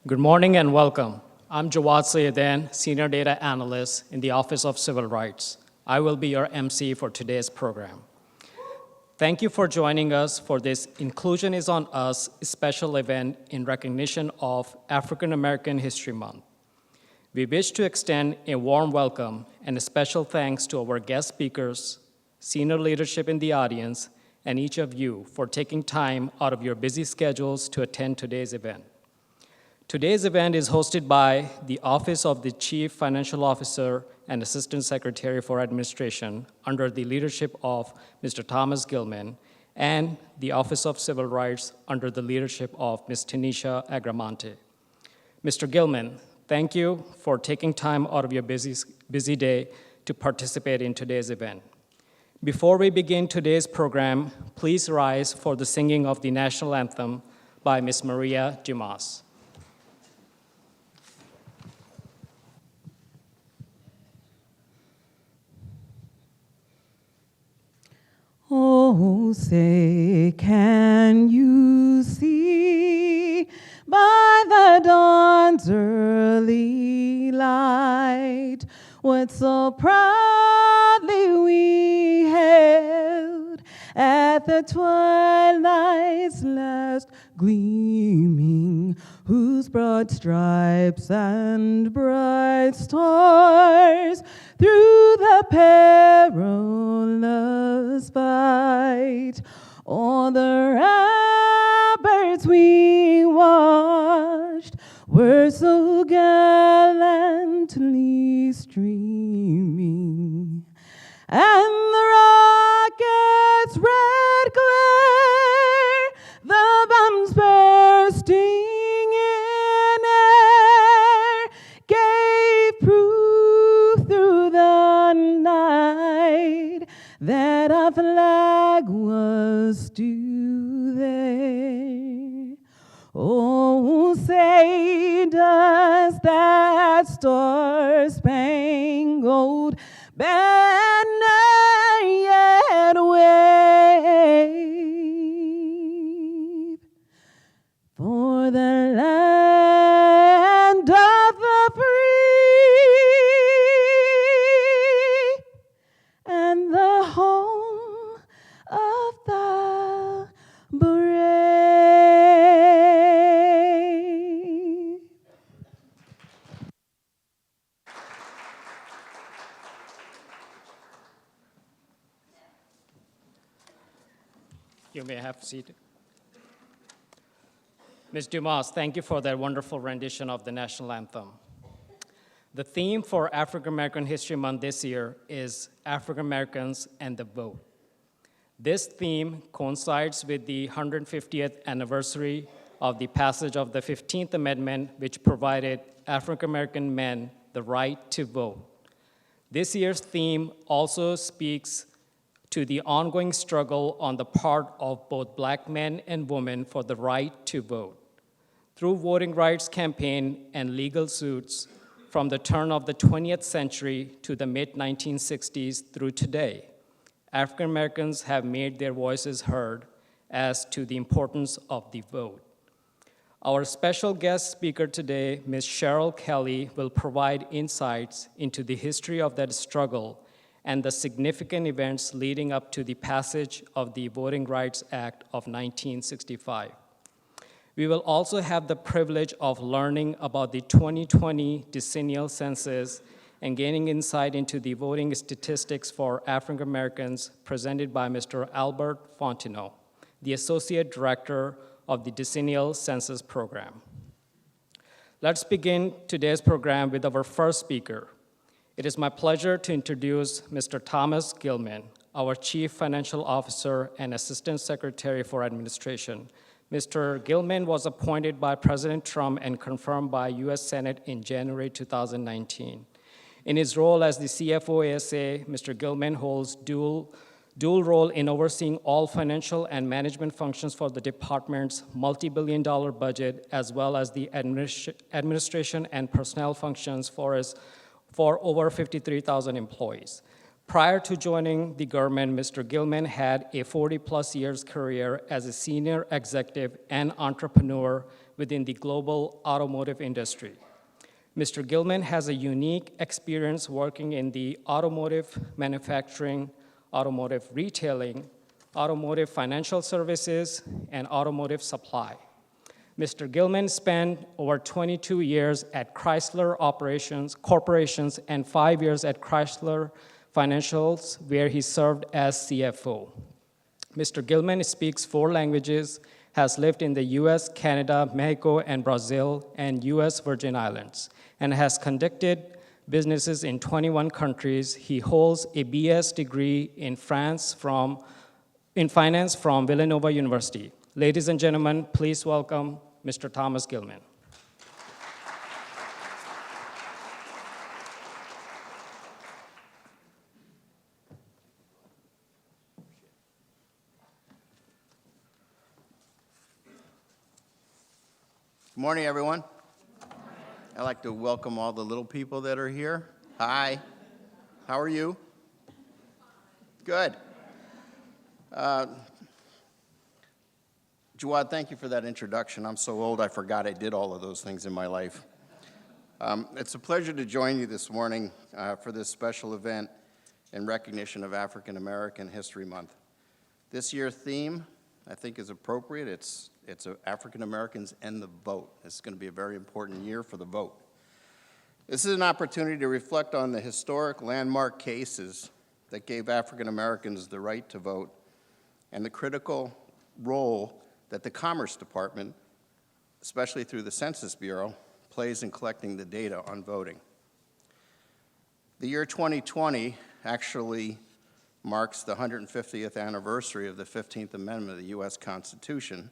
Good morning and welcome. I'm Jawad Sayyidan, Senior Data Analyst in the Office of Civil Rights. I will be your MC for today's program. Thank you for joining us for this Inclusion is on Us special event in recognition of African American History Month. We wish to extend a warm welcome and a special thanks to our guest speakers, senior leadership in the audience, and each of you for taking time out of your busy schedules to attend today's event. Today's event is hosted by the Office of the Chief Financial Officer and Assistant Secretary for Administration under the leadership of Mr. Thomas Gilman, and the Office of Civil Rights under the leadership of Ms. Tanisha Agramonte. Mr. Gilman, thank you for taking time out of your busy day to participate in today's event. Before we begin today's program, please rise for the singing of the national anthem by Ms. Maria Dumas. Oh, say, can you see by the dawn's early light what so proudly we hailed at the twilight's last gleaming, whose broad stripes and bright stars through the perilous fight all the ramparts we watched were so gallantly streaming, and the rocket's red glare, the bombs bursting in air, gave proof through the night that our flag was still there. Oh, say, does that star-spangled banner yet wave for the land of the free and the home of the brave? You may have a seat. Ms. Dumas, thank you for that wonderful rendition of the national anthem. The theme for African American History Month this year is African Americans and the Vote. This theme coincides with the 150th anniversary of the passage of the 15th Amendment, which provided African American men the right to vote. This year's theme also speaks to the ongoing struggle on the part of both Black men and women for the right to vote. Through voting rights campaign and legal suits from the turn of the 20th century to the mid-1960s through today, African Americans have made their voices heard as to the importance of the vote. Our special guest speaker today, Ms. Cheryl Kelly, will provide insights into the history of that struggle and the significant events leading up to the passage of the Voting Rights Act of 1965. We will also have the privilege of learning about the 2020 decennial census and gaining insight into the voting statistics for African Americans presented by Mr. Albert Fontenot, the Associate Director of the Decennial Census Program. Let's begin today's program with our first speaker. It is my pleasure to introduce Mr. Thomas Gilman, our Chief Financial Officer and Assistant Secretary for Administration. Mr. Gilman was appointed by President Trump and confirmed by US Senate in January 2019. In his role as the CFO ASA, Mr. Gilman holds dual role in overseeing all financial and management functions for the department's multi-billion-dollar budget, as well as the administration and personnel functions for over 53,000 employees. Prior to joining the government, Mr. Gilman had a 40-plus years career as a senior executive and entrepreneur within the global automotive industry. Mr. Gilman has a unique experience working in the automotive manufacturing, automotive retailing, automotive financial services, and automotive supply. Mr. Gilman spent over 22 years at Chrysler Corporations and 5 years at Chrysler Financials, where he served as CFO. Mr. Gilman speaks 4 languages, has lived in the US, Canada, Mexico, and Brazil, and US Virgin Islands, and has conducted businesses in 21 countries. He holds a BS degree in finance from Villanova University. Ladies and gentlemen, please welcome Mr. Thomas Gilman. Good morning, everyone. I'd like to welcome all the little people that are here. Hi. How are you? Good. Jawad, thank you for that introduction. I'm so old I forgot I did all of those things in my life. It's a pleasure to join you this morning for this special event in recognition of African American History Month. This year's theme, I think, is appropriate. It's African Americans and the vote. This is going to be a very important year for the vote. This is an opportunity to reflect on the historic landmark cases that gave African Americans the right to vote and the critical role that the Commerce Department, especially through the Census Bureau, plays in collecting the data on voting. The year 2020 actually marks the 150th anniversary of the 15th Amendment of the U.S. Constitution,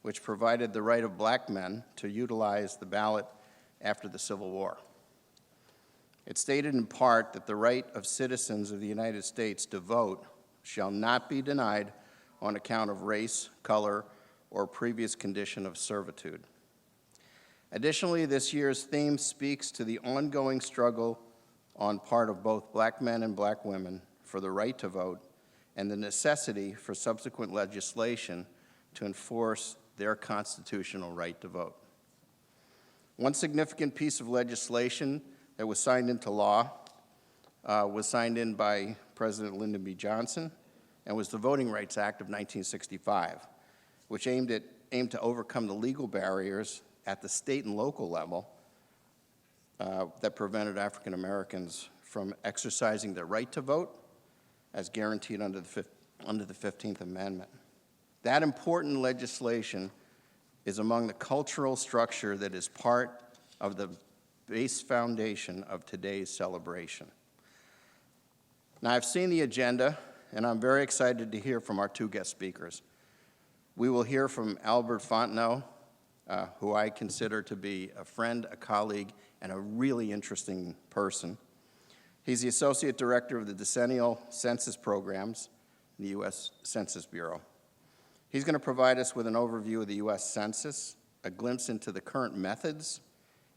which provided the right of black men to utilize the ballot after the Civil War. It stated in part that the right of citizens of the United States to vote shall not be denied on account of race, color, or previous condition of servitude. Additionally, this year's theme speaks to the ongoing struggle on part of both black men and black women for the right to vote and the necessity for subsequent legislation to enforce their constitutional right to vote. One significant piece of legislation that was signed into law was signed in by President Lyndon B. Johnson and was the Voting Rights Act of 1965, which aimed to overcome the legal barriers at the state and local level that prevented African Americans from exercising their right to vote as guaranteed under the 15th Amendment. That important legislation is among the cultural structure that is part of the base foundation of today's celebration. Now, I've seen the agenda, and I'm very excited to hear from our 2 guest speakers. We will hear from Albert Fontenot, who I consider to be a friend, a colleague, and a really interesting person. He's the Associate Director of the Decennial Census Programs in the U.S. Census Bureau. He's going to provide us with an overview of the U.S. Census, a glimpse into the current methods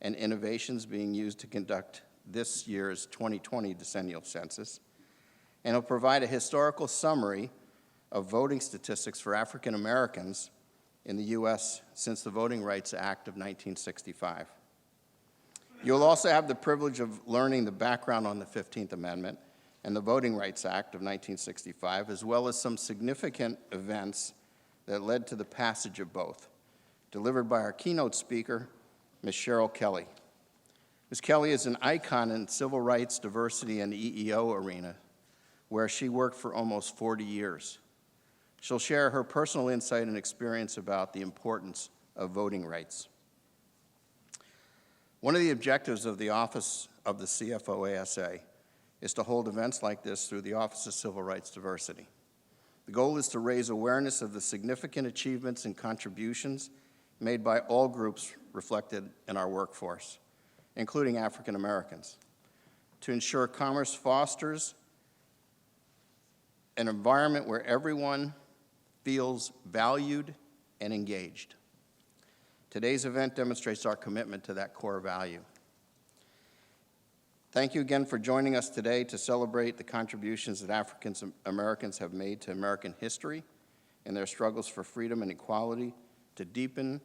and innovations being used to conduct this year's 2020 Decennial Census, and he'll provide a historical summary of voting statistics for African Americans in the U.S. since the Voting Rights Act of 1965. You'll also have the privilege of learning the background on the 15th Amendment and the Voting Rights Act of 1965, as well as some significant events that led to the passage of both, delivered by our keynote speaker, Ms. Cheryl Kelly. Ms. Kelly is an icon in civil rights, diversity, and EEO arena, where she worked for almost 40 years. She'll share her personal insight and experience about the importance of voting rights. One of the objectives of the Office of the CFO ASA is to hold events like this through the Office of Civil Rights Diversity. The goal is to raise awareness of the significant achievements and contributions made by all groups reflected in our workforce, including African Americans, to ensure commerce fosters an environment where everyone feels valued and engaged. Today's event demonstrates our commitment to that core value. Thank you again for joining us today to celebrate the contributions that African Americans have made to American history and their struggles for freedom and equality, to deepen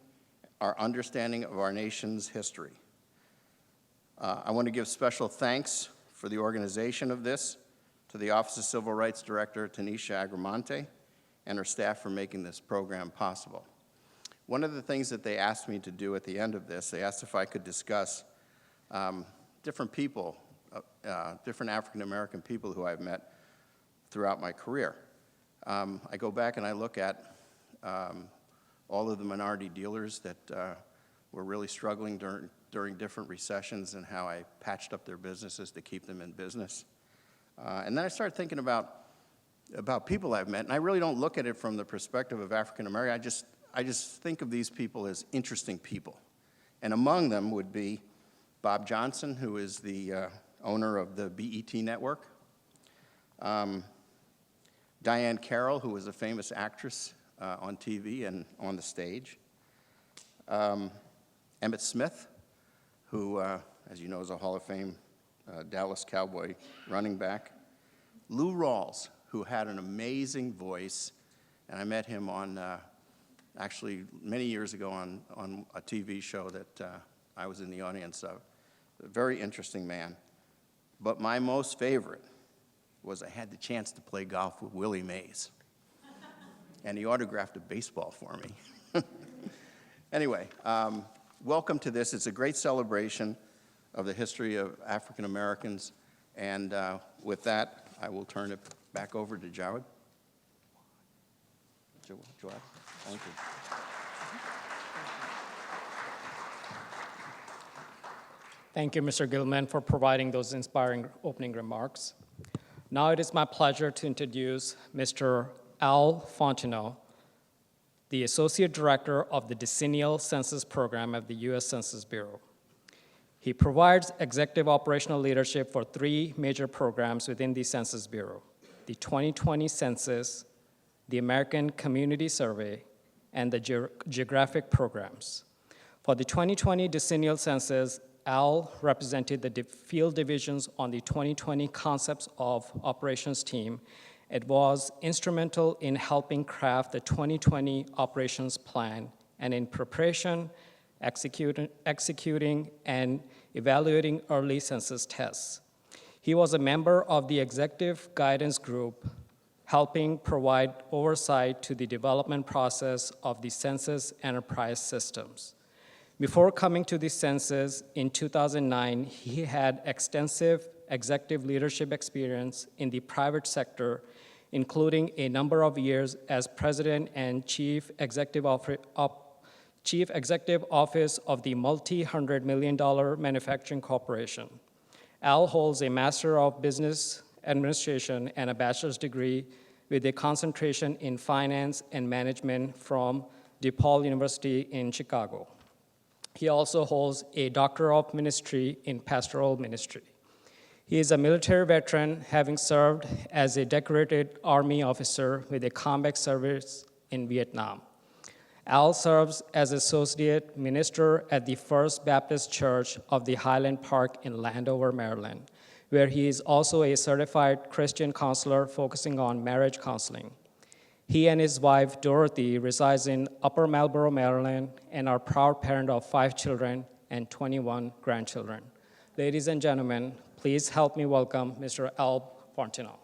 our understanding of our nation's history. I want to give special thanks for the organization of this to the Office of Civil Rights Director, Tanisha Agramonte, and her staff for making this program possible. One of the things that they asked me to do at the end of this, they asked if I could discuss different people, different African-American people who I've met throughout my career. I go back and I look at all of the minority dealers that were really struggling during different recessions and how I patched up their businesses to keep them in business. And then I started thinking about people I've met, and I really don't look at it from the perspective of African American. I just think of these people as interesting people. And among them would be Bob Johnson, who is the owner of the BET network, Diane Carroll, who was a famous actress on TV and on the stage, Emmitt Smith, who, as you know, is a Hall of Fame Dallas Cowboy running back, Lou Rawls, who had an amazing voice, and I met him on, actually many years ago on a TV show that I was in the audience of. A very interesting man. But my most favorite was I had the chance to play golf with Willie Mays. And he autographed a baseball for me. Anyway, welcome to this. It's a great celebration of the history of African Americans. And with that, I will turn it back over to Jawad. Thank you. Thank you, Mr. Gilman, for providing those inspiring opening remarks. Now it is my pleasure to introduce Mr. Al Fontenot, the Associate Director of the Decennial Census Program of the U.S. Census Bureau. He provides executive operational leadership for 3 major programs within the Census Bureau: the 2020 Census, the American Community Survey, and the geographic programs. For the 2020 Decennial Census, Al represented the field divisions on the 2020 Concepts of Operations team. It was instrumental in helping craft the 2020 operations plan and in preparation, executing, and evaluating early census tests. He was a member of the executive guidance group, helping provide oversight to the development process of the census enterprise systems. Before coming to the census in 2009, he had extensive executive leadership experience in the private sector, including a number of years as president and chief executive office of the multi-$100 million manufacturing corporation. Al holds a Master of Business Administration and a bachelor's degree with a concentration in finance and management from DePaul University in Chicago. He also holds a Doctor of Ministry in Pastoral Ministry. He is a military veteran, having served as a decorated Army officer with a combat service in Vietnam. Al serves as Associate Minister at the First Baptist Church of the Highland Park in Landover, Maryland, where he is also a certified Christian counselor focusing on marriage counseling. He and his wife, Dorothy, resides in Upper Marlboro, Maryland, and are proud parent of 5 children and 21 grandchildren. Ladies and gentlemen, please help me welcome Mr. Al Fontenot.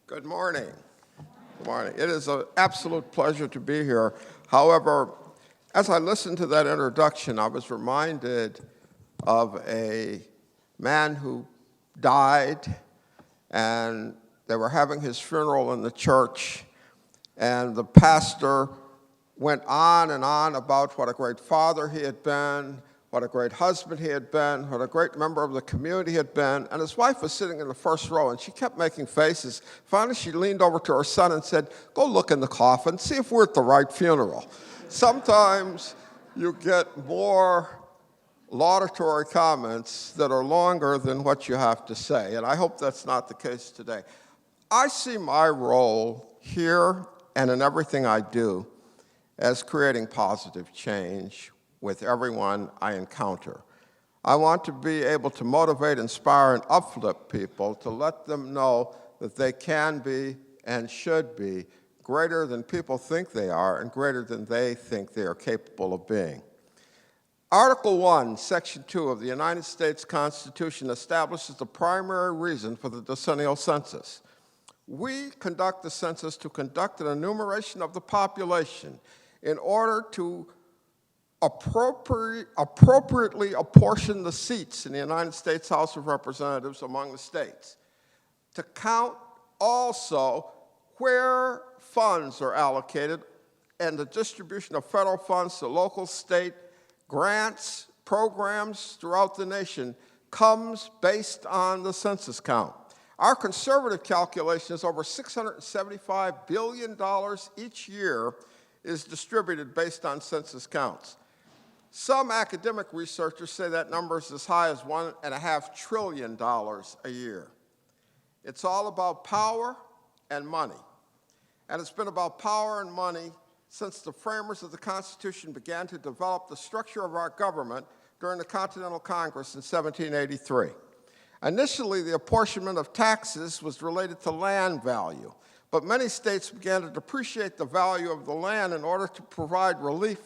Good morning. Good morning. It is an absolute pleasure to be here. However, as I listened to that introduction, I was reminded of a man who died, and they were having his funeral in the church, and the pastor went on and on about what a great father he had been, what a great husband he had been, what a great member of the community he had been, and his wife was sitting in the first row, and she kept making faces. Finally, she leaned over to her son and said, "Go look in the coffin, see if we're at the right funeral." Sometimes you get more laudatory comments that are longer than what you have to say, and I hope that's not the case today. I see my role here and in everything I do as creating positive change with everyone I encounter. I want to be able to motivate, inspire, and uplift people to let them know that they can be and should be greater than people think they are and greater than they think they are capable of being. Article 1, Section 2 of the United States Constitution establishes the primary reason for the decennial census. We conduct the census to conduct an enumeration of the population in order to appropriately apportion the seats in the United States House of Representatives among the states, to count also where funds are allocated and the distribution of federal funds to local, state, grants, programs throughout the nation comes based on the census count. Our conservative calculation is over $675 billion each year is distributed based on census counts. Some academic researchers say that number is as high as $1.5 trillion a year. It's all about power and money. And it's been about power and money since the framers of the Constitution began to develop the structure of our government during the Continental Congress in 1783. Initially, the apportionment of taxes was related to land value, but many states began to depreciate the value of the land in order to provide relief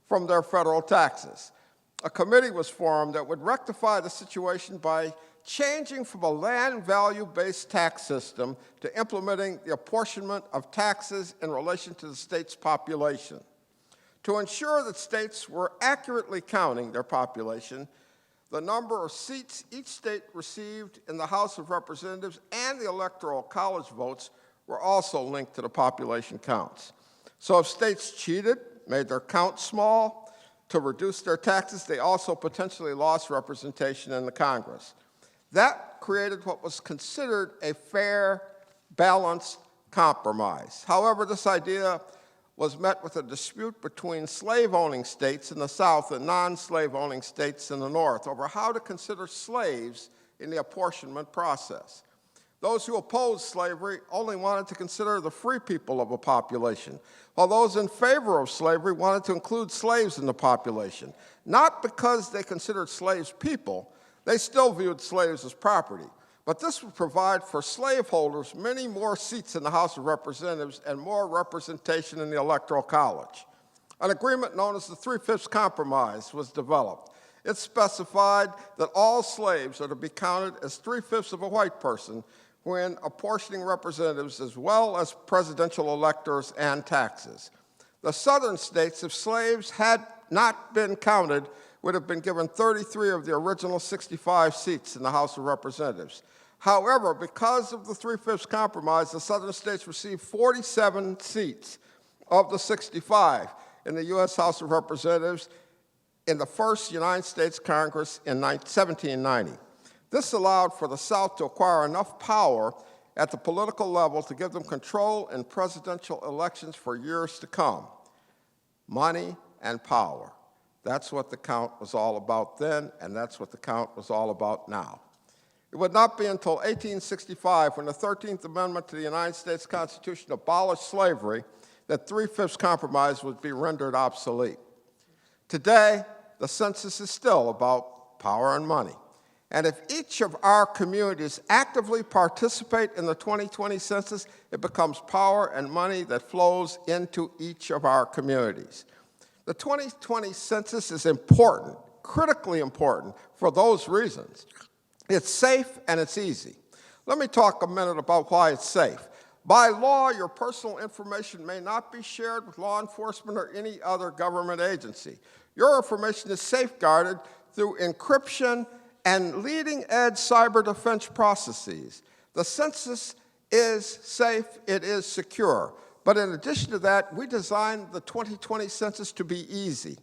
from their federal taxes. A committee was formed that would rectify the situation by changing from a land value-based tax system to implementing the apportionment of taxes in relation to the state's population. To ensure that states were accurately counting their population, the number of seats each state received in the House of Representatives and the Electoral College votes were also linked to the population counts. So if states cheated, made their count small to reduce their taxes, they also potentially lost representation in the Congress. That created what was considered a fair, balanced compromise. However, this idea was met with a dispute between slave-owning states in the South and non-slave-owning states in the North over how to consider slaves in the apportionment process. Those who opposed slavery only wanted to consider the free people of a population, while those in favor of slavery wanted to include slaves in the population, not because they considered slaves people. They still viewed slaves as property. But this would provide for slaveholders many more seats in the House of Representatives and more representation in the Electoral College. An agreement known as the 3/5 Compromise was developed. It specified that all slaves are to be counted as 3/5 of a white person when apportioning representatives as well as presidential electors and taxes. The southern states, if slaves had not been counted, would have been given 33 of the original 65 seats in the House of Representatives. However, because of the 3/5 Compromise, the southern states received 47 seats of the 65 in the U.S. House of Representatives in the first United States Congress in 1790. This allowed for the South to acquire enough power at the political level to give them control in presidential elections for years to come. Money and power. That's what the count was all about then, and that's what the count was all about now. It would not be until 1865, when the 13th Amendment to the United States Constitution abolished slavery, that 3/5 Compromise would be rendered obsolete. Today, the census is still about power and money. And if each of our communities actively participate in the 2020 census, it becomes power and money that flows into each of our communities. The 2020 census is important, critically important, for those reasons. It's safe and it's easy. Let me talk a minute about why it's safe. By law, your personal information may not be shared with law enforcement or any other government agency. Your information is safeguarded through encryption and leading-edge cyber defense processes. The census is safe, it is secure. But in addition to that, we designed the 2020 census to be easy.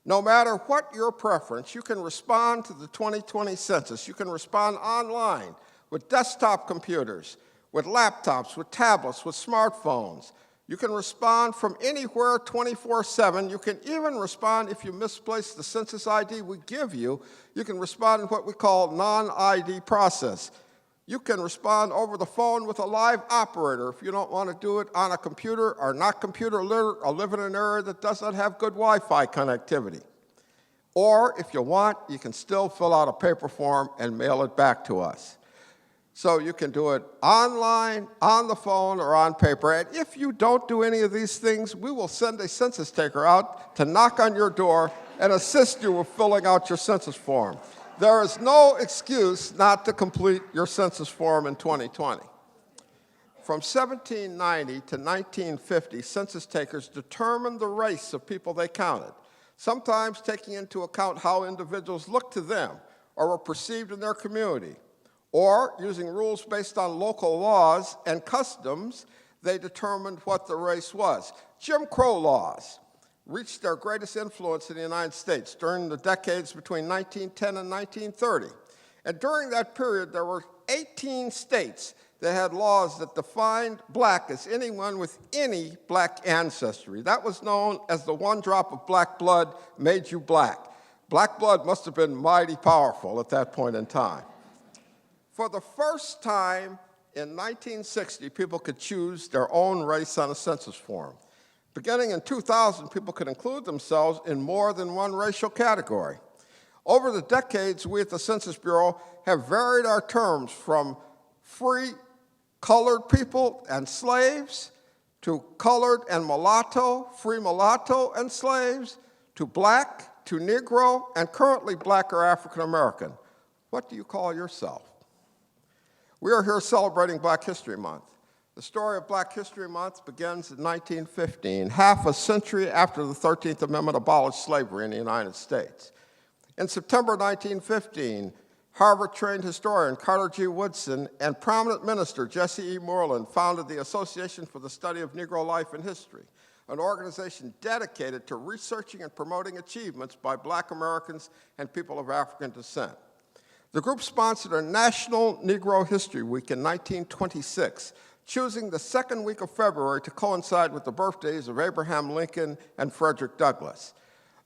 No matter what your preference, you can respond to the 2020 census. You can respond online with desktop computers, with laptops, with tablets, with smartphones. You can respond from anywhere 24/7. You can even respond if you misplace the census ID we give you. You can respond in what we call non-ID process. You can respond over the phone with a live operator if you don't want to do it on a computer or not computer literate or live in an area that does not have good Wi-Fi connectivity. Or if you want, you can still fill out a paper form and mail it back to us. So you can do it online, on the phone, or on paper. And if you don't do any of these things, we will send a census taker out to knock on your door and assist you with filling out your census form. There is no excuse not to complete your census form in 2020. From 1790 to 1950, census takers determined the race of people they counted, sometimes taking into account how individuals looked to them or were perceived in their community. Or, using rules based on local laws and customs, they determined what the race was. Jim Crow laws reached their greatest influence in the United States during the decades between 1910 and 1930. And during that period, there were 18 states that had laws that defined black as anyone with any black ancestry. That was known as the one drop of black blood made you black. Black blood must have been mighty powerful at that point in time. For the first time in 1960, people could choose their own race on a census form. Beginning in 2000, people could include themselves in more than one racial category. Over the decades, we at the Census Bureau have varied our terms from free colored people and slaves to colored and mulatto, free mulatto and slaves, to black, to Negro, and currently black or African American. What do you call yourself? We are here celebrating Black History Month. The story of Black History Month begins in 1915, half a century after the 13th Amendment abolished slavery in the United States. In September 1915, Harvard-trained historian Carter G. Woodson and prominent minister Jesse E. Moreland founded the Association for the Study of Negro Life and History, an organization dedicated to researching and promoting achievements by Black Americans and people of African descent. The group sponsored a National Negro History Week in 1926, choosing the second week of February to coincide with the birthdays of Abraham Lincoln and Frederick Douglass.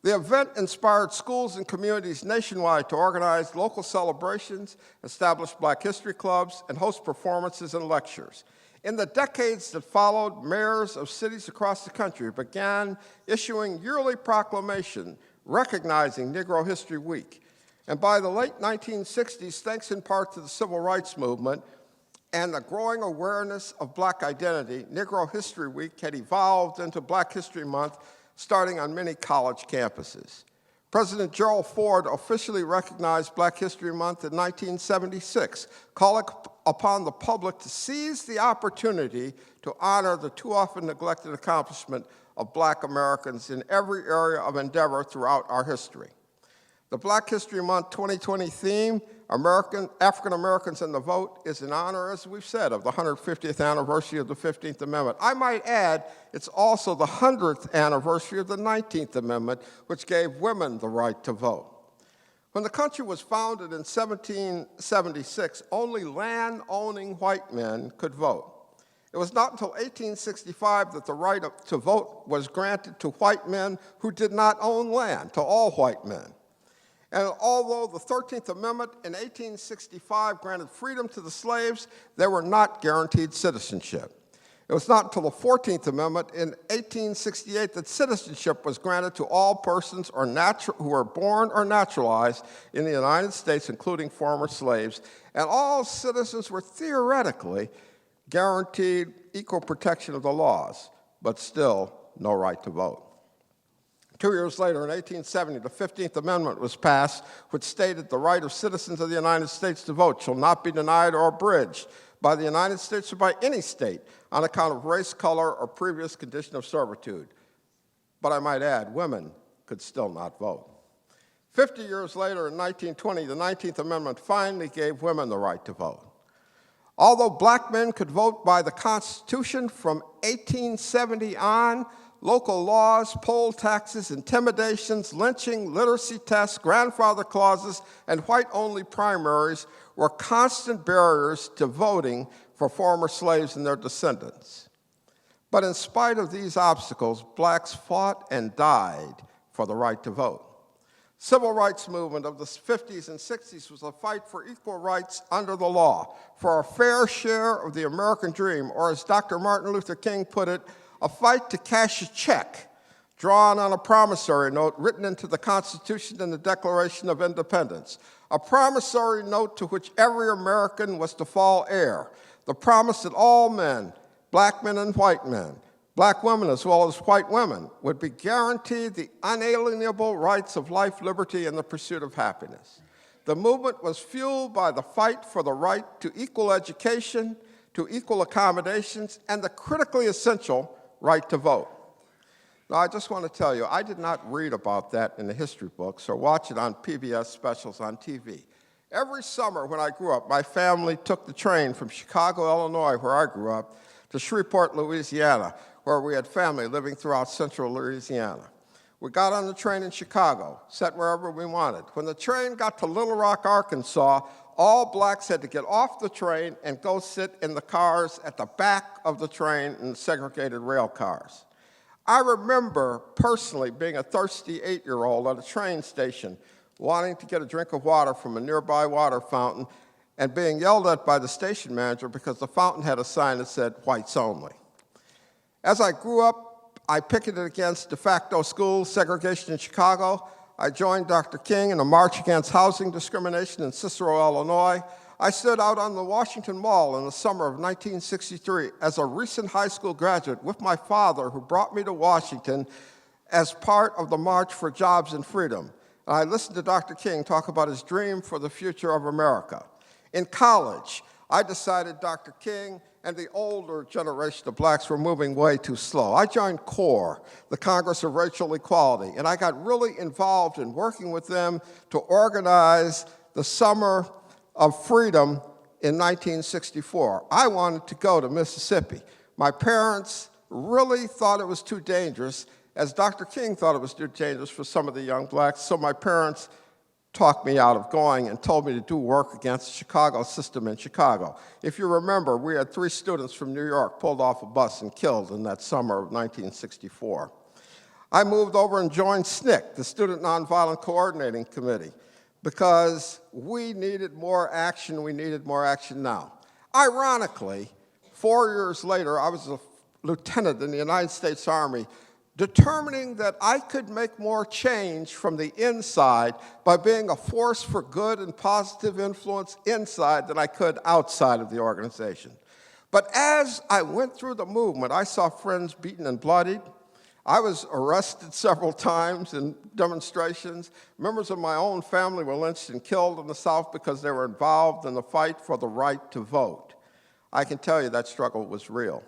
The event inspired schools and communities nationwide to organize local celebrations, establish Black history clubs, and host performances and lectures. In the decades that followed, mayors of cities across the country began issuing yearly proclamations recognizing Negro History Week. And by the late 1960s, thanks in part to the Civil Rights Movement and the growing awareness of Black identity, Negro History Week had evolved into Black History Month, starting on many college campuses. President Gerald Ford officially recognized Black History Month in 1976, calling upon the public to seize the opportunity to honor the too often neglected accomplishment of Black Americans in every area of endeavor throughout our history. The Black History Month 2020 theme, African Americans and the Vote, is in honor, as we've said, of the 150th anniversary of the 15th Amendment. I might add, it's also the 100th anniversary of the 19th Amendment, which gave women the right to vote. When the country was founded in 1776, only land-owning white men could vote. It was not until 1865 that the right to vote was granted to white men who did not own land, to all white men. And although the 13th Amendment in 1865 granted freedom to the slaves, they were not guaranteed citizenship. It was not until the 14th Amendment in 1868 that citizenship was granted to all persons who were born or naturalized in the United States, including former slaves, and all citizens were theoretically guaranteed equal protection of the laws, but still no right to vote. 2 years later, in 1870, the 15th Amendment was passed, which stated the right of citizens of the United States to vote shall not be denied or abridged by the United States or by any state on account of race, color, or previous condition of servitude. But I might add, women could still not vote. 50 years later, in 1920, the 19th Amendment finally gave women the right to vote. Although black men could vote by the Constitution from 1870 on, local laws, poll taxes, intimidations, lynching, literacy tests, grandfather clauses, and white-only primaries were constant barriers to voting for former slaves and their descendants. But in spite of these obstacles, blacks fought and died for the right to vote. Civil rights movement of the 50s and 60s was a fight for equal rights under the law, for a fair share of the American dream, or as Dr. Martin Luther King put it, a fight to cash a check drawn on a promissory note written into the Constitution and the Declaration of Independence, a promissory note to which every American was to fall heir, the promise that all men, black men and white men, black women as well as white women, would be guaranteed the unalienable rights of life, liberty, and the pursuit of happiness. The movement was fueled by the fight for the right to equal education, to equal accommodations, and the critically essential right to vote. Now, I just want to tell you, I did not read about that in the history books or watch it on PBS specials on TV. Every summer when I grew up, my family took the train from Chicago, Illinois, where I grew up, to Shreveport, Louisiana, where we had family living throughout central Louisiana. We got on the train in Chicago, sat wherever we wanted. When the train got to Little Rock, Arkansas, all blacks had to get off the train and go sit in the cars at the back of the train in segregated rail cars. I remember personally being a thirsty 8-year-old at a train station, wanting to get a drink of water from a nearby water fountain and being yelled at by the station manager because the fountain had a sign that said, "Whites only." As I grew up, I picketed against de facto school segregation in Chicago. I joined Dr. King in a march against housing discrimination in Cicero, Illinois. I stood out on the Washington Mall in the summer of 1963 as a recent high school graduate with my father, who brought me to Washington as part of the March for Jobs and Freedom. And I listened to Dr. King talk about his dream for the future of America. In college, I decided Dr. King and the older generation of blacks were moving way too slow. I joined CORE, the Congress of Racial Equality, and I got really involved in working with them to organize the Summer of Freedom in 1964. I wanted to go to Mississippi. My parents really thought it was too dangerous, as Dr. King thought it was too dangerous for some of the young blacks, so my parents talked me out of going and told me to do work against the Chicago system in Chicago. If you remember, we had 3 students from New York pulled off a bus and killed in that summer of 1964. I moved over and joined SNCC, the Student Nonviolent Coordinating Committee, because we needed more action. We needed more action now. Ironically, 4 years later, I was a lieutenant in the United States Army, determining that I could make more change from the inside by being a force for good and positive influence inside than I could outside of the organization. But as I went through the movement, I saw friends beaten and bloodied. I was arrested several times in demonstrations. Members of my own family were lynched and killed in the South because they were involved in the fight for the right to vote. I can tell you that struggle was real.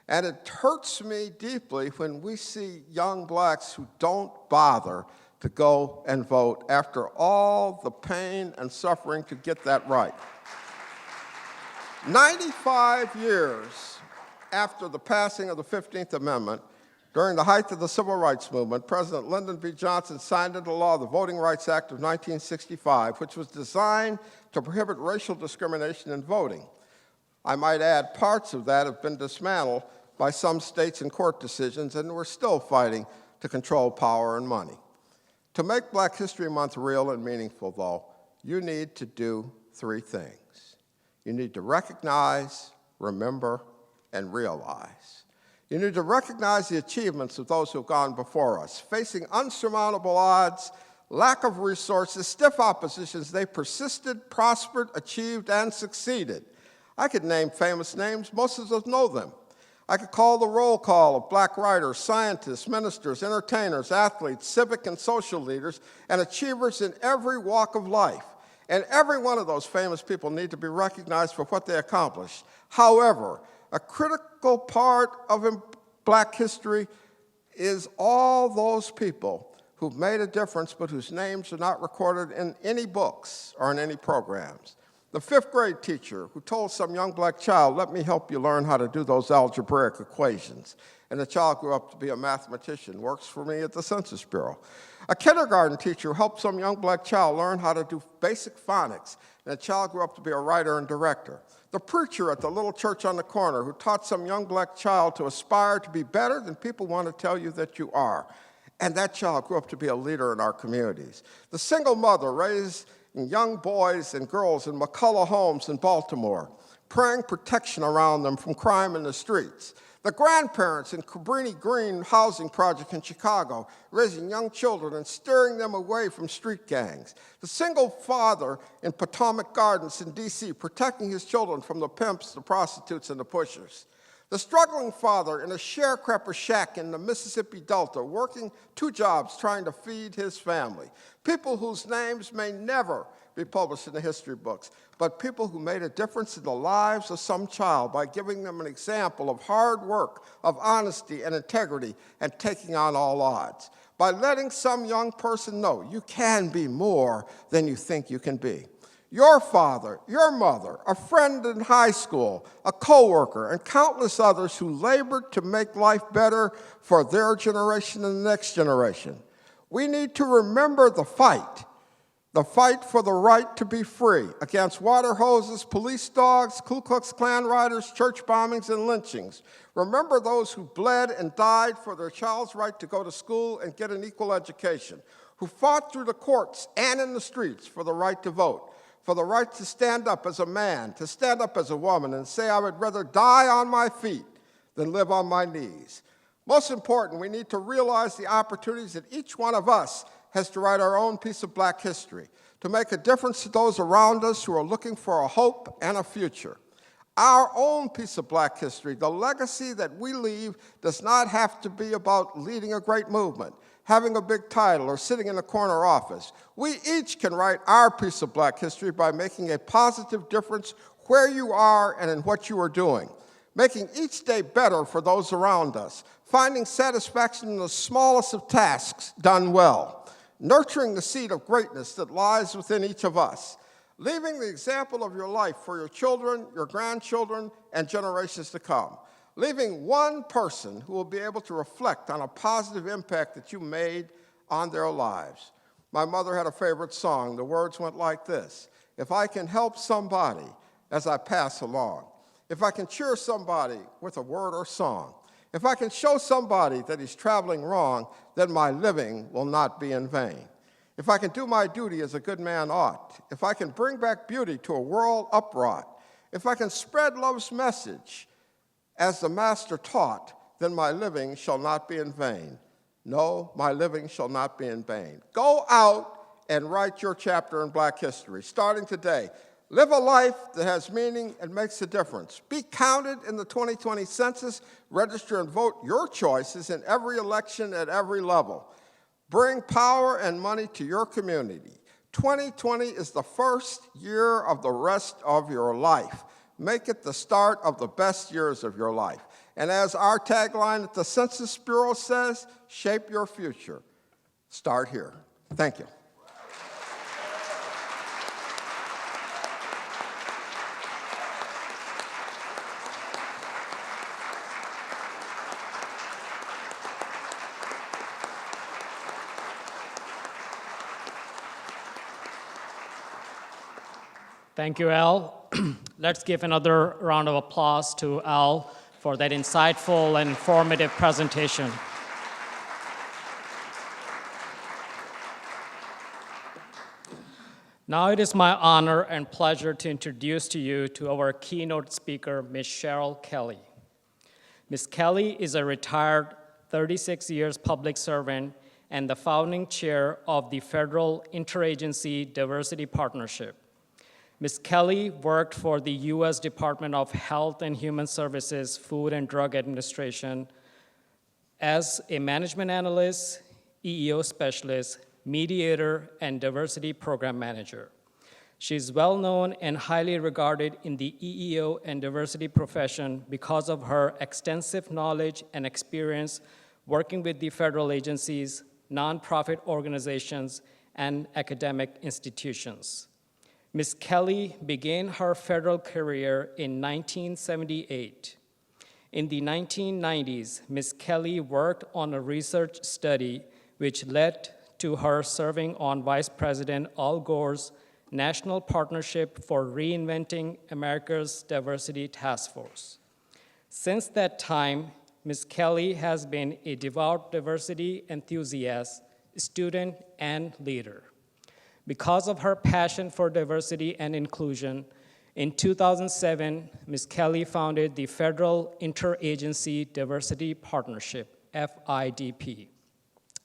And it hurts me deeply when we see young blacks who don't bother to go and vote after all the pain and suffering to get that right. 95 years after the passing of the 15th Amendment, during the height of the Civil Rights Movement, President Lyndon B. Johnson signed into law the Voting Rights Act of 1965, which was designed to prohibit racial discrimination in voting. I might add, parts of that have been dismantled by some states and court decisions, and we're still fighting to control power and money. To make Black History Month real and meaningful, though, you need to do 3 things. You need to recognize, remember, and realize. You need to recognize the achievements of those who have gone before us. Facing unsurmountable odds, lack of resources, stiff oppositions, they persisted, prospered, achieved, and succeeded. I could name famous names. Most of us know them. I could call the roll call of black writers, scientists, ministers, entertainers, athletes, civic and social leaders, and achievers in every walk of life. And every one of those famous people need to be recognized for what they accomplished. However, a critical part of Black history is all those people who've made a difference but whose names are not recorded in any books or in any programs. The 5th grade teacher who told some young black child, "Let me help you learn how to do those algebraic equations," and the child grew up to be a mathematician, works for me at the Census Bureau. A kindergarten teacher who helped some young black child learn how to do basic phonics, and the child grew up to be a writer and director. The preacher at the little church on the corner who taught some young black child to aspire to be better than people want to tell you that you are, and that child grew up to be a leader in our communities. The single mother raised young boys and girls in McCullough homes in Baltimore, praying protection around them from crime in the streets. The grandparents in Cabrini Green Housing Project in Chicago, raising young children and steering them away from street gangs. The single father in Potomac Gardens in D.C., protecting his children from the pimps, the prostitutes, and the pushers. The struggling father in a sharecropper shack in the Mississippi Delta, working 2 jobs trying to feed his family. People whose names may never be published in the history books, but people who made a difference in the lives of some child by giving them an example of hard work, of honesty and integrity, and taking on all odds. By letting some young person know you can be more than you think you can be. Your father, your mother, a friend in high school, a coworker, and countless others who labored to make life better for their generation and the next generation. We need to remember the fight for the right to be free against water hoses, police dogs, Ku Klux Klan riders, church bombings, and lynchings. Remember those who bled and died for their child's right to go to school and get an equal education, who fought through the courts and in the streets for the right to vote, for the right to stand up as a man, to stand up as a woman, and say, I would rather die on my feet than live on my knees. Most important, we need to realize the opportunities that each one of us has to write our own piece of Black history, to make a difference to those around us who are looking for a hope and a future. Our own piece of Black history, the legacy that we leave, does not have to be about leading a great movement, having a big title, or sitting in a corner office. We each can write our piece of Black history by making a positive difference where you are and in what you are doing, making each day better for those around us, finding satisfaction in the smallest of tasks done well, nurturing the seed of greatness that lies within each of us, leaving the example of your life for your children, your grandchildren, and generations to come, leaving one person who will be able to reflect on a positive impact that you made on their lives. My mother had a favorite song. The words went like this: if I can help somebody as I pass along, if I can cheer somebody with a word or song, if I can show somebody that he's traveling wrong, then my living will not be in vain. If I can do my duty as a good man ought, if I can bring back beauty to a world upwrought, if I can spread love's message as the Master taught, then my living shall not be in vain. No, my living shall not be in vain. Go out and write your chapter in Black history, starting today. Live a life that has meaning and makes a difference. Be counted in the 2020 census. Register and vote your choices in every election at every level. Bring power and money to your community. 2020 is the first year of the rest of your life. Make it the start of the best years of your life. And as our tagline at the Census Bureau says, shape your future. Start here. Thank you. Thank you, Al. Let's give another round of applause to Al for that insightful and informative presentation. Now it is my honor and pleasure to introduce to you to our keynote speaker, Ms. Cheryl Kelly. Ms. Kelly is a retired 36 years public servant and the founding chair of the Federal Interagency Diversity Partnership. Ms. Kelly worked for the U.S. Department of Health and Human Services, Food and Drug Administration as a management analyst, EEO specialist, mediator, and diversity program manager. She is well known and highly regarded in the EEO and diversity profession because of her extensive knowledge and experience working with the federal agencies, nonprofit organizations, and academic institutions. Ms. Kelly began her federal career in 1978. In the 1990s, Ms. Kelly worked on a research study which led to her serving on Vice President Al Gore's National Partnership for Reinventing America's Diversity Task Force. Since that time, Ms. Kelly has been a devout diversity enthusiast, student, and leader. Because of her passion for diversity and inclusion, In 2007, Ms. Kelly founded the Federal Interagency Diversity Partnership, FIDP,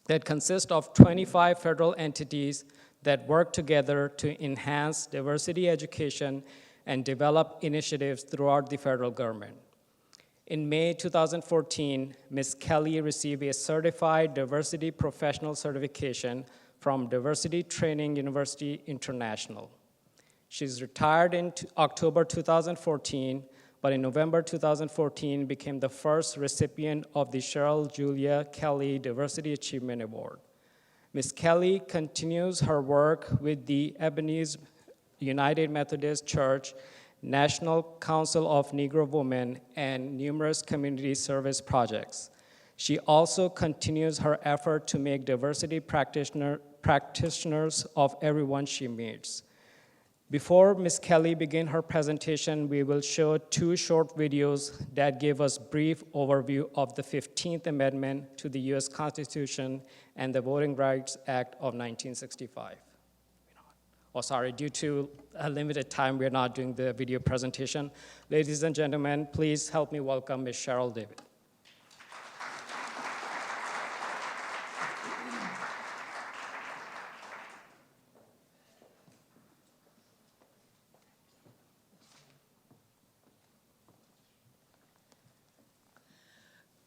that consists of 25 federal entities that work together to enhance diversity education and develop initiatives throughout the federal government. In May 2014, Ms. Kelly received a certified diversity professional certification from Diversity Training University International. She's retired in October 2014, but in November 2014 became the first recipient of the Cheryl Julia Kelly Diversity Achievement Award. Ms. Kelly continues her work with the Ebenezer United Methodist Church, National Council of Negro Women, and numerous community service projects. She also continues her effort to make diversity practitioners of everyone she meets. Before Ms. Kelly begins her presentation, we will show 2 short videos that give us brief overview of the 15th Amendment to the U.S. Constitution and the Voting Rights Act of 1965. Oh, sorry, due to a limited time, we're not doing the video presentation. Ladies and gentlemen, please help me welcome Ms. Cheryl David.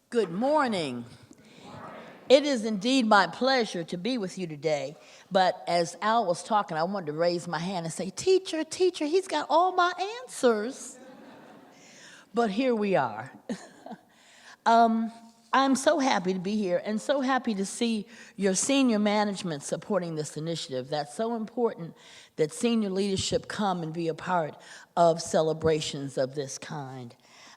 Good morning. It is indeed my pleasure to be with you today. But as Al was talking, I wanted to raise my hand and say, teacher, teacher, he's got all my answers. But here we are. I'm so happy to be here and so happy to see your senior management supporting this initiative. That's so important that senior leadership come and be a part of celebrations of this kind.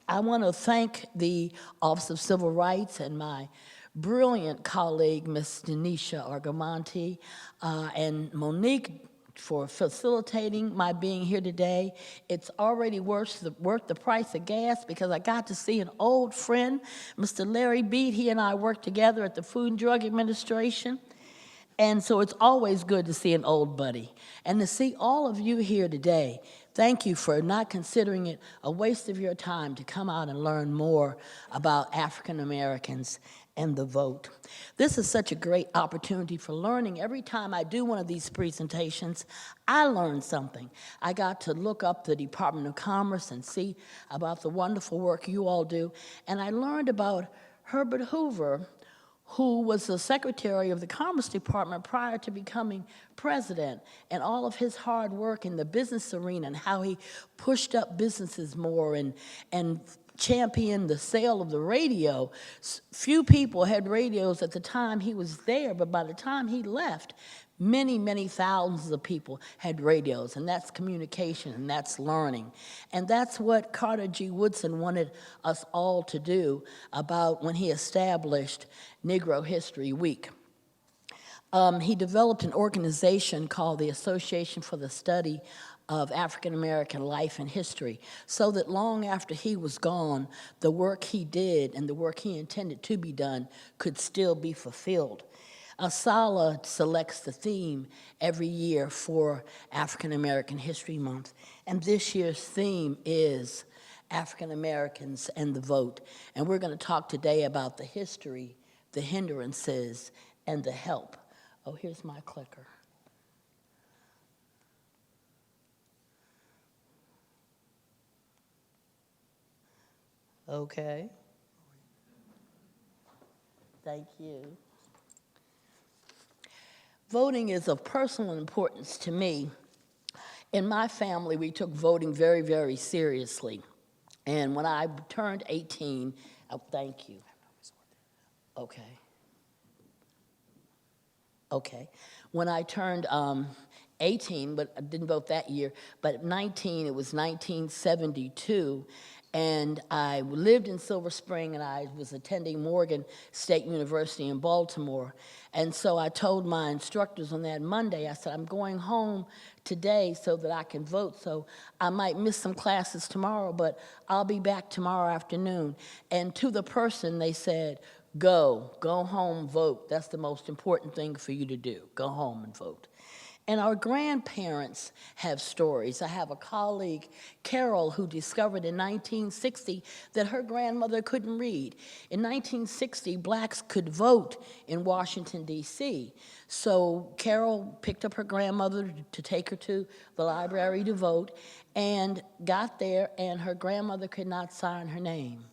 I want to thank the Office of Civil Rights and my brilliant colleague, Ms. Denisha Argamonte, and Monique for facilitating my being here today. It's already worth the price of gas because I got to see an old friend, Mr. Larry Beat. He and I worked together at the Food and Drug Administration. And so it's always good to see an old buddy. And to see all of you here today, thank you for not considering it a waste of your time to come out and learn more about African Americans and the vote. This is such a great opportunity for learning. Every time I do one of these presentations, I learn something. I got to look up the Department of Commerce and see about the wonderful work you all do. And I learned about Herbert Hoover, who was the Secretary of the Commerce Department prior to becoming president, and all of his hard work in the business arena and how he pushed up businesses more and championed the sale of the radio. Few people had radios at the time he was there, but by the time he left, many, many thousands of people had radios, and that's communication, and that's learning. And that's what Carter G. Woodson wanted us all to do about when he established Negro History Week. He developed an organization called the Association for the Study of African American Life and History, so that long after he was gone, the work he did and the work he intended to be done could still be fulfilled. ASALA selects the theme every year for African American History Month, and this year's theme is African Americans and the vote. And we're going to talk today about the history, the hindrances, and the help. Oh, here's my clicker. Okay. Thank you. Voting is of personal importance to me. In my family, we took voting very, very seriously. And when I turned 18, thank you. Okay. Okay. When I turned 18, but I didn't vote that year, but 19, it was 1972, and I lived in Silver Spring, and I was attending Morgan State University in Baltimore. And so I told my instructors on that Monday, I said, I'm going home today so that I can vote. So I might miss some classes tomorrow, but I'll be back tomorrow afternoon. And to the person, they said, go home, vote. That's the most important thing for you to do. Go home and vote. And our grandparents have stories. I have a colleague, Carol, who discovered in 1960 that her grandmother couldn't read. In 1960, blacks could vote in Washington, D.C. So Carol picked up her grandmother to take her to the library to vote and got there, and her grandmother could not sign her name.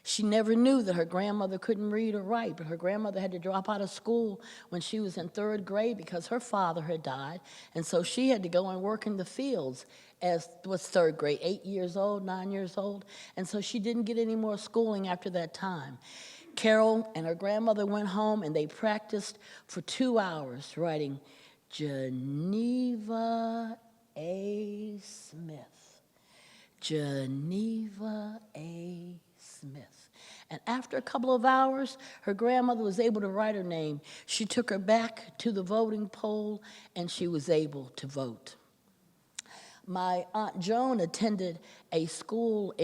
She never knew that her grandmother couldn't read or write, but her grandmother had to drop out of school when she was in 3rd grade because her father had died, and so she had to go and work in the fields as was 3rd grade, 8 years old, 9 years old, and so she didn't get any more schooling after that time. Carol and her grandmother went home and they practiced for 2 hours writing Geneva A. Smith. Geneva A. Smith. And after a couple of hours, her grandmother was able to write her name. She took her back to the voting poll, and she was able to vote. My Aunt Joan attended a school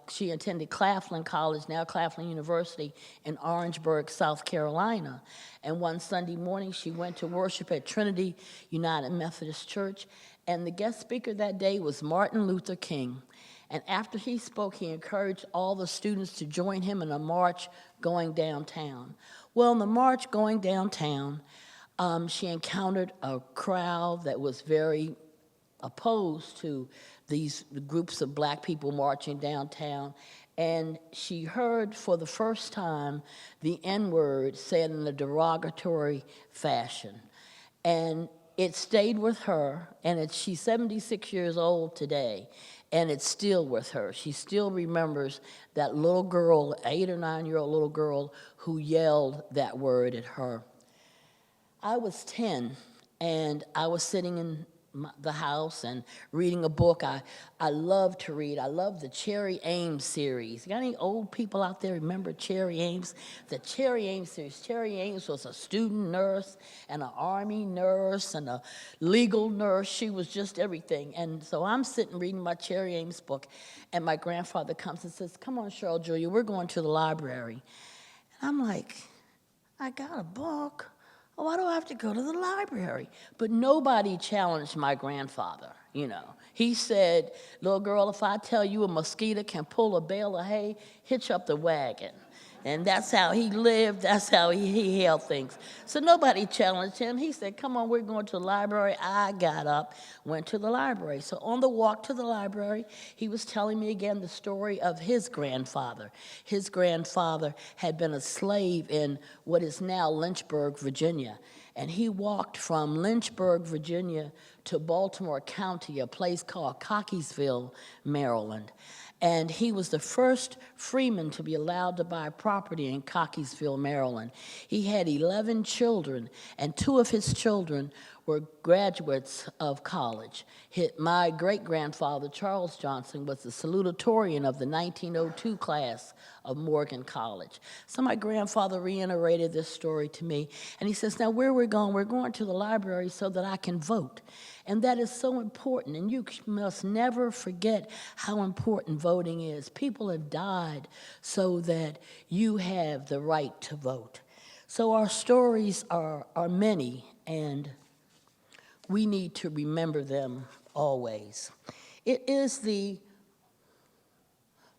she attended Claflin College, now Claflin University, in Orangeburg, South Carolina. And one Sunday morning, she went to worship at Trinity United Methodist Church, and the guest speaker that day was Martin Luther King. And after he spoke, he encouraged all the students to join him in a march going downtown. Well, in the march going downtown, she encountered a crowd that was very opposed to these groups of black people marching downtown. And she heard for the first time the N-word said in a derogatory fashion. And it stayed with her, and she's 76 years old today, and it's still with her. She still remembers that little girl, 8 or 9-year-old little girl, who yelled that word at her. I was 10, and I was sitting in the house and reading a book. I love to read. I love the Cherry Ames series. Got any old people out there remember Cherry Ames? The Cherry Ames series. Cherry Ames was a student nurse and an army nurse and a legal nurse. She was just everything. And so I'm sitting reading my Cherry Ames book, and my grandfather comes and says, "Come on, Cheryl Julia, we're going to the library." And I'm like, I got a book. Why do I have to go to the library? But nobody challenged my grandfather, you know. He said, "Little girl, if I tell you a mosquito can pull a bale of hay, hitch up the wagon." And that's how he lived. That's how he held things. So nobody challenged him. He said, "Come on, we're going to the library." I got up, went to the library. So on the walk to the library, he was telling me again the story of his grandfather. His grandfather had been a slave in what is now Lynchburg, Virginia. And he walked from Lynchburg, Virginia to Baltimore County, a place called Cockeysville, Maryland. And he was the first freeman to be allowed to buy property in Cockeysville, Maryland. He had 11 children, and 2 of his children were graduates of college. My great-grandfather, Charles Johnson, was the salutatorian of the 1902 class of Morgan College. So my grandfather reiterated this story to me, and he says, "Now where we're going to the library so that I can vote." And that is so important, and you must never forget how important voting is. People have died so that you have the right to vote. So our stories are many, and we need to remember them always. It is the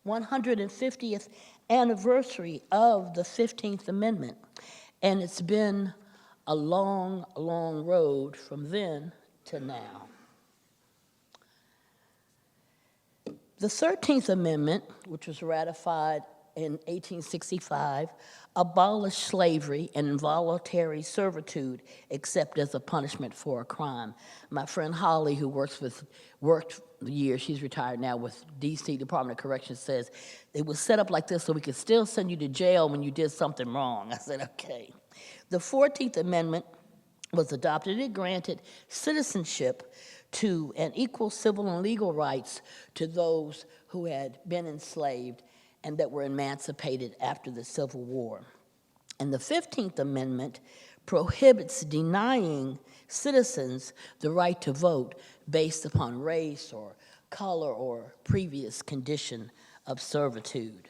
150th anniversary of the 15th Amendment, and it's been a long, long road from then to now. The 13th Amendment, which was ratified in 1865, abolished slavery and involuntary servitude except as a punishment for a crime. My friend Holly, who worked the year, she's retired now with D.C. Department of Corrections, says it was set up like this so we could still send you to jail when you did something wrong. I said, okay. The 14th Amendment was adopted. It granted citizenship to and equal civil and legal rights to those who had been enslaved and that were emancipated after the Civil War. And the 15th Amendment prohibits denying citizens the right to vote based upon race or color or previous condition of servitude.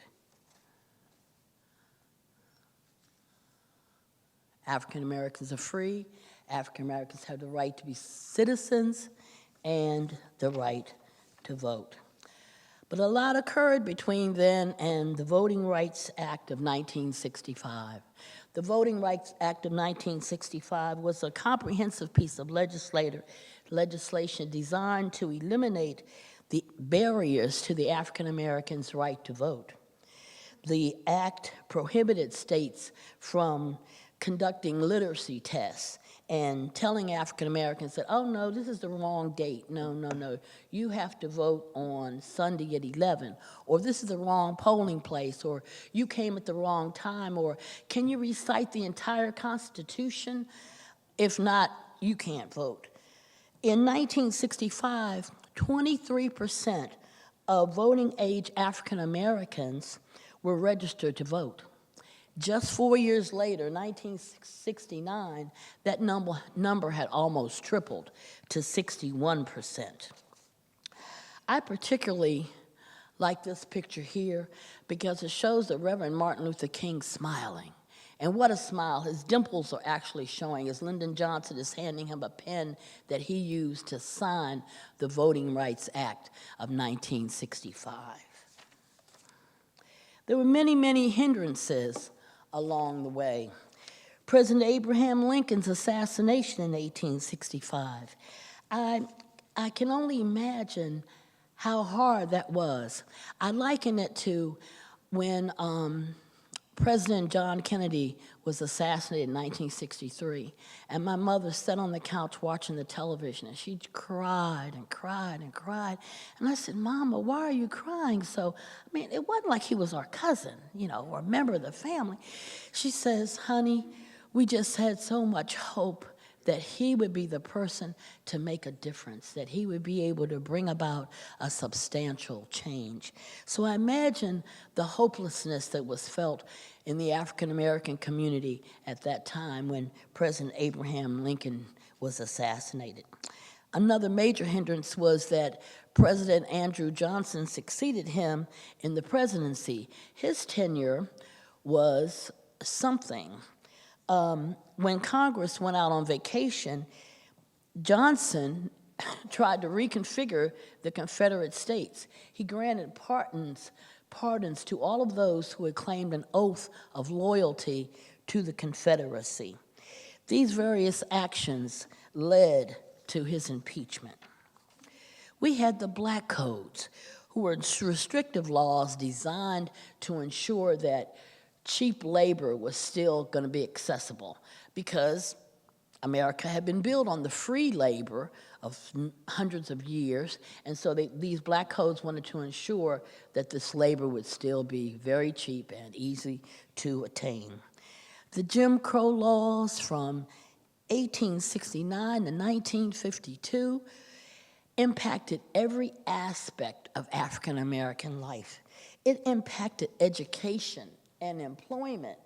African Americans are free. African Americans have the right to be citizens and the right to vote. But a lot occurred between then and the Voting Rights Act of 1965. The Voting Rights Act of 1965 was a comprehensive piece of legislation designed to eliminate the barriers to the African Americans' right to vote. The act prohibited states from conducting literacy tests and telling African Americans that, oh no, this is the wrong date. No, no, no. You have to vote on Sunday at 11, or this is the wrong polling place, or you came at the wrong time, or can you recite the entire Constitution? If not, you can't vote. In 1965, 23% of voting age African Americans were registered to vote. Just 4 years later, 1969, that number had almost tripled to 61%. I particularly like this picture here because it shows the Reverend Martin Luther King smiling. And what a smile. His dimples are actually showing as Lyndon Johnson is handing him a pen that he used to sign the Voting Rights Act of 1965. There were many, many hindrances along the way. President Abraham Lincoln's assassination in 1865. I can only imagine how hard that was. I liken it to when President John Kennedy was assassinated in 1963, and my mother sat on the couch watching the television, and she cried and cried and cried. And I said, Mama, why are you crying so? I mean, it wasn't like he was our cousin, or a member of the family. She says, honey, we just had so much hope that he would be the person to make a difference, that he would be able to bring about a substantial change. So I imagine the hopelessness that was felt in the African American community at that time when President Abraham Lincoln was assassinated. Another major hindrance was that President Andrew Johnson succeeded him in the presidency. His tenure was something. When Congress went out on vacation, Johnson tried to reconfigure the Confederate States. He granted pardons to all of those who had claimed an oath of loyalty to the Confederacy. These various actions led to his impeachment. We had the Black Codes, who were restrictive laws designed to ensure that cheap labor was still going to be accessible because America had been built on the free labor of hundreds of years, and so these Black Codes wanted to ensure that this labor would still be very cheap and easy to attain. The Jim Crow laws from 1869 to 1952 impacted every aspect of African American life. It impacted education and employment,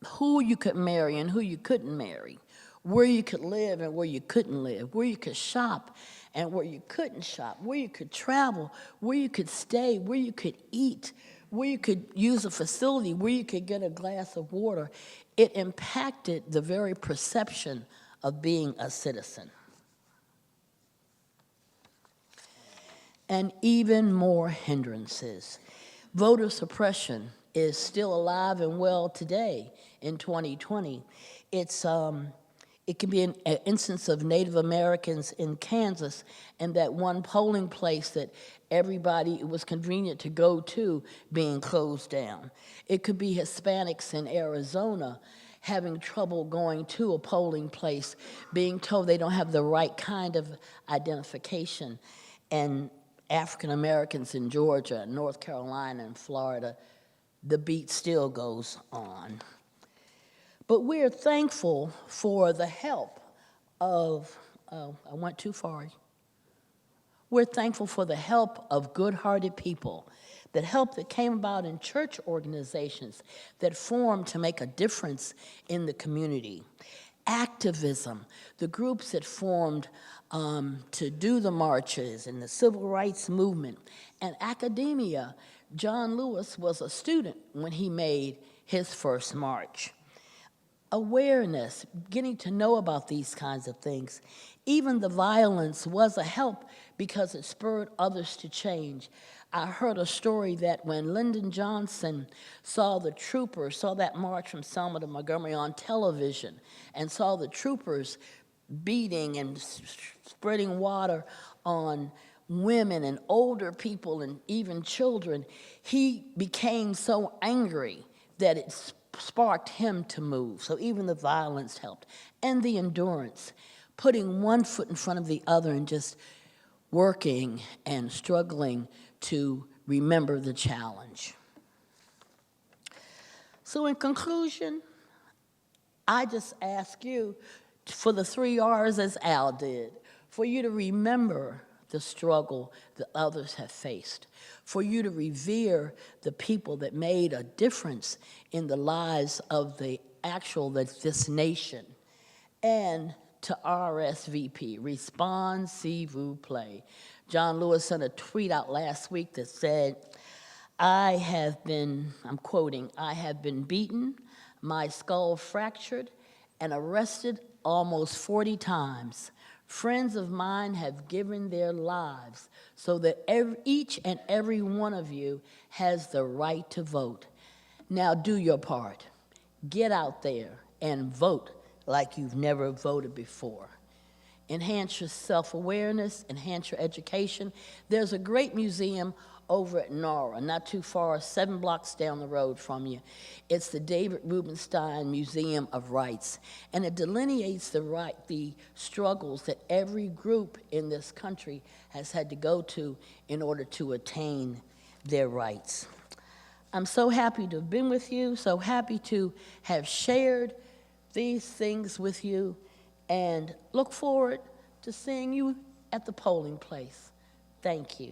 who you could marry and who you couldn't marry, where you could live and where you couldn't live, where you could shop and where you couldn't shop, where you could travel, where you could stay, where you could eat, where you could use a facility, where you could get a glass of water. It impacted the very perception of being a citizen. And even more hindrances. Voter suppression is still alive and well today in 2020. It can be an instance of Native Americans in Kansas and that one polling place that everybody, it was convenient to go to, being closed down. It could be Hispanics in Arizona having trouble going to a polling place, being told they don't have the right kind of identification. And African Americans in Georgia, North Carolina, and Florida, the beat still goes on. But we're thankful for the help of, I went too far. We're thankful for the help of good-hearted people, that help that came about in church organizations that formed to make a difference in the community. Activism, the groups that formed to do the marches and the civil rights movement, and academia. John Lewis was a student when he made his first march. awareness, getting to know about these kinds of things. Even the violence was a help because it spurred others to change. I heard a story that when Lyndon Johnson saw the troopers, saw that march from Selma to Montgomery on television, and saw the troopers beating and spreading water on women and older people and even children, he became so angry that it sparked him to move. So even the violence helped. And the endurance, putting one foot in front of the other and just working and struggling to remember the challenge. So in conclusion, I just ask you for the 3 R's as Al did, for you to remember the struggle that others have faced, for you to revere the people that made a difference in the lives of this nation, and to RSVP, respond, s'il vous plaît. John Lewis sent a tweet out last week that said, I'm quoting, I have been beaten, my skull fractured, and arrested almost 40 times. Friends of mine have given their lives so that each and every one of you has the right to vote. Now do your part. Get out there and vote like you've never voted before. Enhance your self-awareness, enhance your education. There's a great museum over at Nora, not too far, 7 blocks down the road from you. It's the David Rubenstein Museum of Rights, and it delineates the struggles that every group in this country has had to go to in order to attain their rights. I'm so happy to have been with you, so happy to have shared these things with you, and look forward to seeing you at the polling place. Thank you.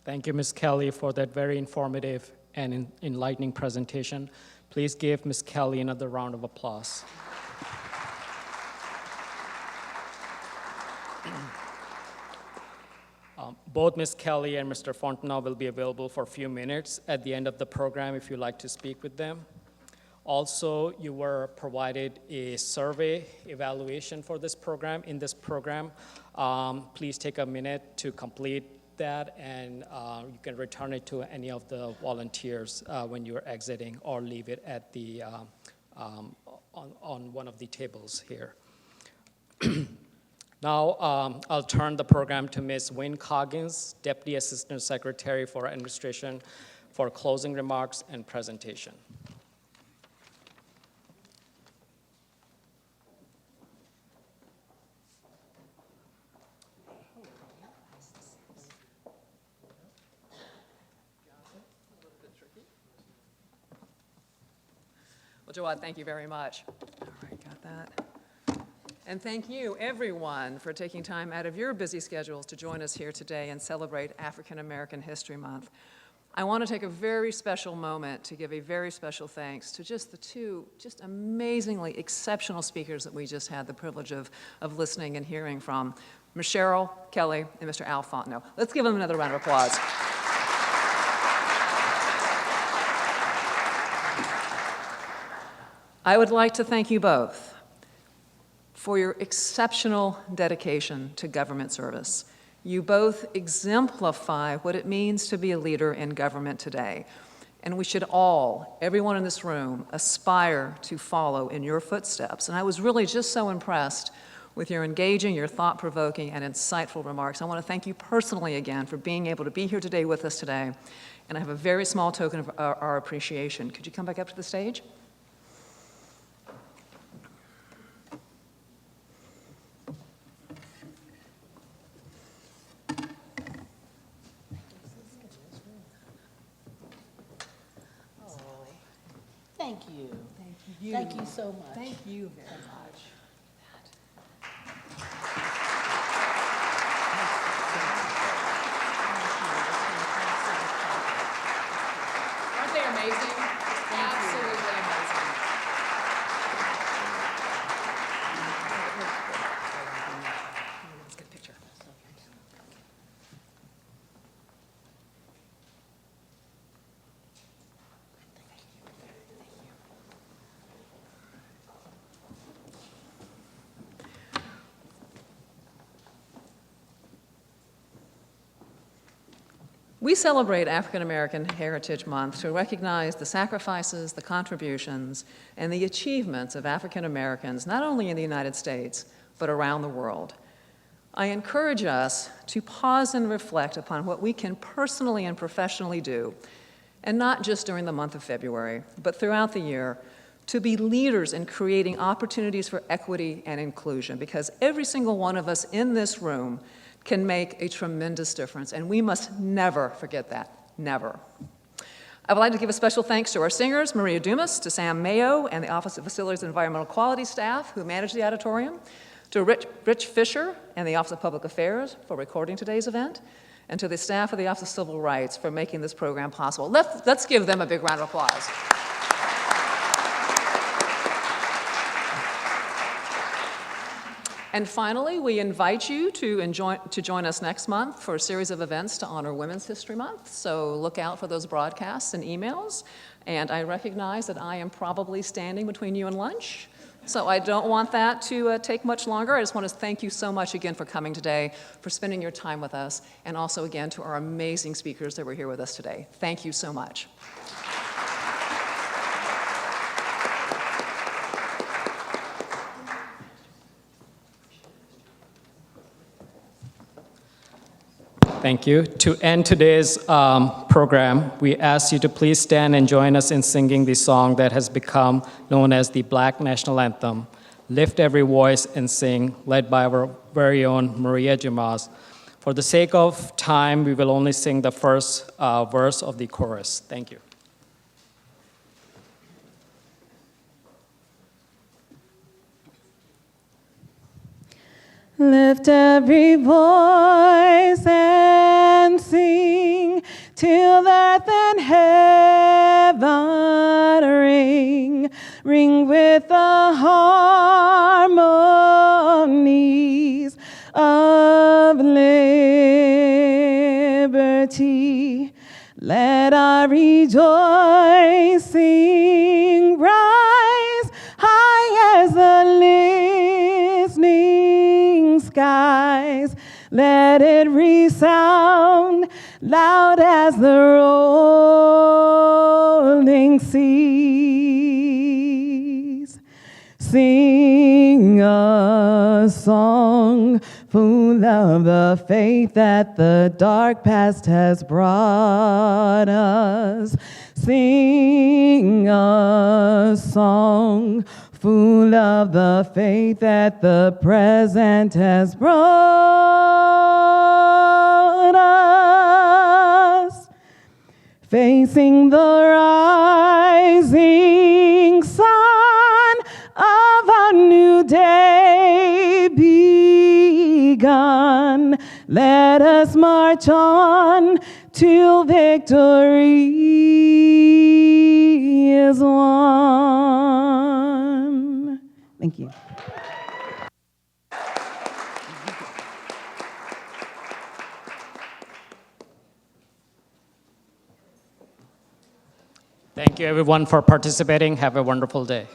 Thank you, Ms. Kelly, for that very informative and enlightening presentation. Please give Ms. Kelly another round of applause. Both Ms. Kelly and Mr. Fontenot will be available for a few minutes at the end of the program if you'd like to speak with them. Also, you were provided a survey evaluation for this program. In this program, please take a minute to complete that, and you can return it to any of the volunteers when you're exiting, or leave it at the on one of the tables here. Now, I'll turn the program to Ms. Wynne Coggins, Deputy Assistant Secretary for Administration, for closing remarks and presentation. Well, Jawad, thank you very much. All right, got that. And thank you, everyone, for taking time out of your busy schedules to join us here today and celebrate African American History Month. I want to take a very special moment to give a very special thanks to just the two amazingly exceptional speakers that we just had the privilege of listening and hearing from, Ms. Cheryl Kelly and Mr. Al Fontenot. Let's give them another round of applause. I would like to thank you both for your exceptional dedication to government service. You both exemplify what it means to be a leader in government today. And we should all, everyone in this room, aspire to follow in your footsteps. And I was really just so impressed with your engaging, your thought-provoking, and insightful remarks. I want to thank you personally again for being able to be here today with us today. And I have a very small token of our appreciation. Could you come back up to the stage? Thank you. Thank you. Thank you so much. Thank you very much. We celebrate African American Heritage Month to recognize the sacrifices, the contributions, and the achievements of African Americans, not only in the United States, but around the world. I encourage us to pause and reflect upon what we can personally and professionally do, and not just during the month of February, but throughout the year, to be leaders in creating opportunities for equity and inclusion, because every single one of us in this room can make a tremendous difference, and we must never forget that, never. I would like to give a special thanks to our singers, Maria Dumas, to Sam Mayo, and the Office of Facilities and Environmental Quality staff who manage the auditorium, to Rich Fisher and the Office of Public Affairs for recording today's event, and to the staff of the Office of Civil Rights for making this program possible. Let's give them a big round of applause. And finally, we invite you to join us next month for a series of events to honor Women's History Month. So look out for those broadcasts and emails. And I recognize that I am probably standing between you and lunch, so I don't want that to take much longer. I just want to thank you so much again for coming today, for spending your time with us, and also again to our amazing speakers that were here with us today. Thank you so much. Thank you. To end today's program, we ask you to please stand and join us in singing the song that has become known as the Black National Anthem, Lift Every Voice and Sing, led by our very own Maria Dumas. For the sake of time, we will only sing the first verse of the chorus. Thank you. Lift every voice and sing till earth and heaven ring, ring with the harmonies of liberty. Let our rejoicing rise high as the listening skies. Let it resound loud as the rolling seas. Sing a song full of the faith that the dark past has brought us. Sing a song full of the faith that the present has brought us. Facing the rising sun of a new day begun, let us march on till victory is won. Thank you. Thank you, everyone, for participating. Have a wonderful day.